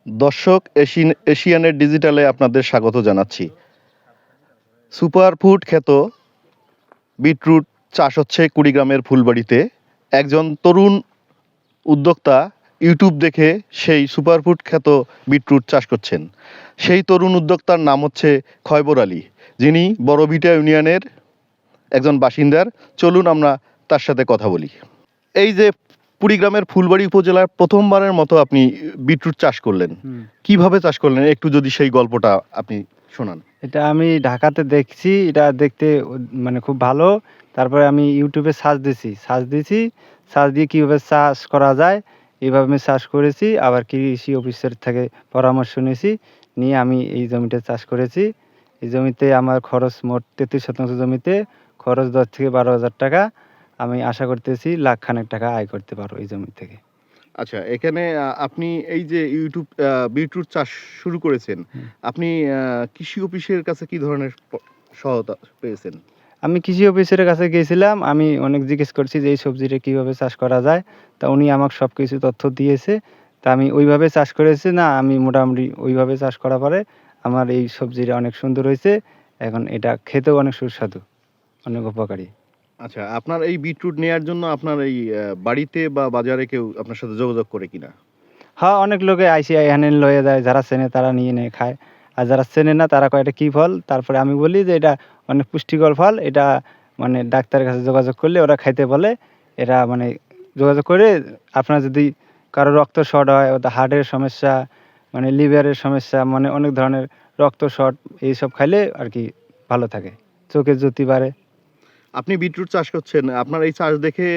দর্শক, এশিয়ানের ডিজিটালে আপনাদের স্বাগত জানাচ্ছি। সুপারফুড খ্যাত বিটরুট চাষ হচ্ছে কুড়িগ্রামের ফুলবাড়িতে। একজন তরুণ উদ্যোক্তা ইউটিউব দেখে সেই সুপারফুড খ্যাত বিটরুট চাষ করছেন। সেই তরুণ উদ্যোক্তার নাম হচ্ছে খয়বর আলী, যিনি বড়ভিটা ইউনিয়নের একজন বাসিন্দার। চলুন আমরা তার সাথে কথা বলি। এই যে কুড়িগ্রামের ফুলবাড়ি উপজেলার প্রথমবারের মতো আপনি বিটরুট চাষ করলেন, কিভাবে চাষ করলেন একটু যদি সেই গল্পটা আপনি শোনান। এটা আমি ঢাকাতে দেখছি, এটা দেখতে মানে খুব ভালো। তারপরে আমি ইউটিউবে সার্চ দিয়ে কীভাবে চাষ করা যায় এইভাবে আমি চাষ করেছি। আবার কৃষি অফিসের থেকে পরামর্শ নিয়ে আমি এই জমিটা চাষ করেছি। এই জমিতে আমার খরচ মোট 33 শতাংশ জমিতে খরচ 10 থেকে 12 হাজার টাকা। আমি আশা করতেছি লাখখানেক টাকা আয় করতে পারবো এই জমি থেকে। আচ্ছা, এখানে আপনি এই যে ইউটিউব বিটরুট চাষ শুরু করেছেন, আপনি কৃষি অফিসের কাছে কি ধরনের সহায়তা পেয়েছেন? আমি কৃষি অফিসের কাছে গিয়েছিলাম। আমি অনেক জিজ্ঞেস করছি যে এই সবজিটা কীভাবে চাষ করা যায়। তা উনি আমাকে সব কিছু তথ্য দিয়েছে। তা আমি ওইভাবে চাষ করেছি। আমি মোটামুটি ওইভাবে চাষ করার পরে আমার এই সবজিটা অনেক সুন্দর হয়েছে। এখন এটা খেতেও অনেক সুস্বাদু, অনেক উপকারী। আচ্ছা, আপনার এই বিটরুট নেয়ার জন্য আপনার এই বাড়িতে বা বাজারে কেউ আপনার সাথে যোগাযোগ করে কিনা? হ্যাঁ, অনেক লোকে আইসে এখানে লয়ে যায়। যারা চেনে তারা নিয়ে নেয়, খায়। আর যারা চেনে না তারা কয় এটা কী ফল? তারপরে আমি বলি যে এটা অনেক পুষ্টিকর ফল। এটা মানে ডাক্তারের কাছে যোগাযোগ করলে ওরা খাইতে বলে। এরা মানে যোগাযোগ করে আপনার যদি কারো রক্ত শর্ট হয়, হার্টের সমস্যা, মানে লিভারের সমস্যা, মানে অনেক ধরনের রক্ত শর্ট এইসব খাইলে আর কি ভালো থাকে। চোখের জ্যোতি বাড়ে। আপনি বিটরুট চাষ করছেন, আপনার এই চাষ দেখে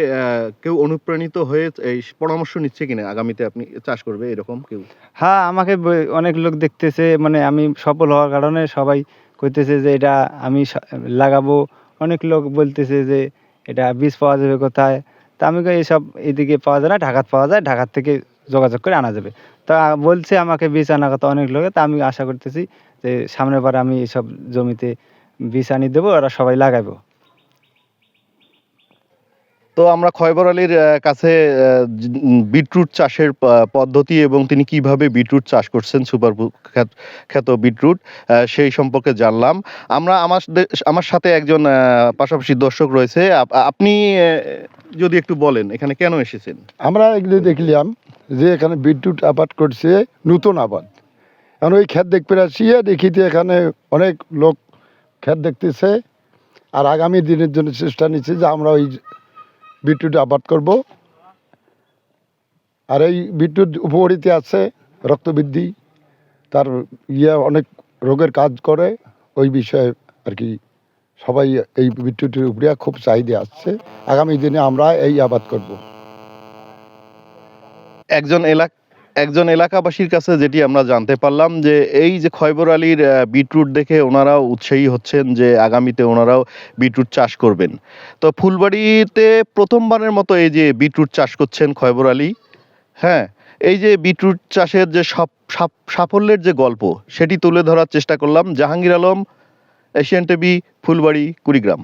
কেউ অনুপ্রাণিত হয়ে এই পরামর্শ নিচ্ছে কিনা আগামীতে আপনি চাষ করবে এরকম কেউ? হ্যাঁ, আমাকে অনেক লোক দেখতেছে, মানে আমি সফল হওয়ার কারণে সবাই কইতেছে যে এটা আমি লাগাবো। অনেক লোক বলতেছে যে এটা বীজ পাওয়া যাবে কোথায়? তা আমি কই এসব এদিকে পাওয়া যায় না, ঢাকাত পাওয়া যায়। ঢাকার থেকে যোগাযোগ করে আনা যাবে। তা বলছে আমাকে বীজ আনার কথা অনেক লোকে। তা আমি আশা করতেছি যে সামনের বার আমি এসব জমিতে বীজ আনি দেবো, ওরা সবাই লাগাইবো। তো আমরা খয়বর আলীর কাছে বিটরুট চাষের পদ্ধতি এবং তিনি কিভাবে বিটরুট চাষ করছেন সুপারফুড খ্যাত বিটরুট, সেই সম্পর্কে জানলাম। আমার সাথে একজন পাশাপাশি দর্শক রয়েছে। আপনি যদি একটু বলেন এখানে কেন এসেছেন? আমরা এগুলো দেখলাম যে এখানে বিদ্যুৎ আবাদ করছে, নতুন আবাদ। এখন ওই ক্ষেত দেখতে আসিয়ে দেখিতে এখানে অনেক লোক ক্ষেত দেখতেছে। আর আগামী দিনের জন্য চেষ্টা নিচ্ছে যে আমরা ওই বিদ্যুৎ আবাদ করব। আর এই বিদ্যুৎ উপকারিতা আছে, রক্তবৃদ্ধি, তার অনেক রোগের কাজ করে। ওই বিষয়ে আর কি সবাই এই বিদ্যুতের উপরে খুব চাহিদা আসছে। আগামী দিনে আমরা এই আবাদ করব। একজন এলাকাবাসীর কাছে যেটি আমরা জানতে পারলাম যে এই যে খয়বর আলীর বিটরুট দেখে ওনারাও উৎসাহী হচ্ছেন যে আগামীতে ওনারাও বিটরুট চাষ করবেন। তো ফুলবাড়িতে প্রথমবারের মতো এই যে বিটরুট চাষ করছেন খয়বর আলী। হ্যাঁ, এই যে বিটরুট চাষের যে সাফল্যের যে গল্প সেটি তুলে ধরার চেষ্টা করলাম। Jahangir Alam, Asian TV, Phulbari, Kurigram.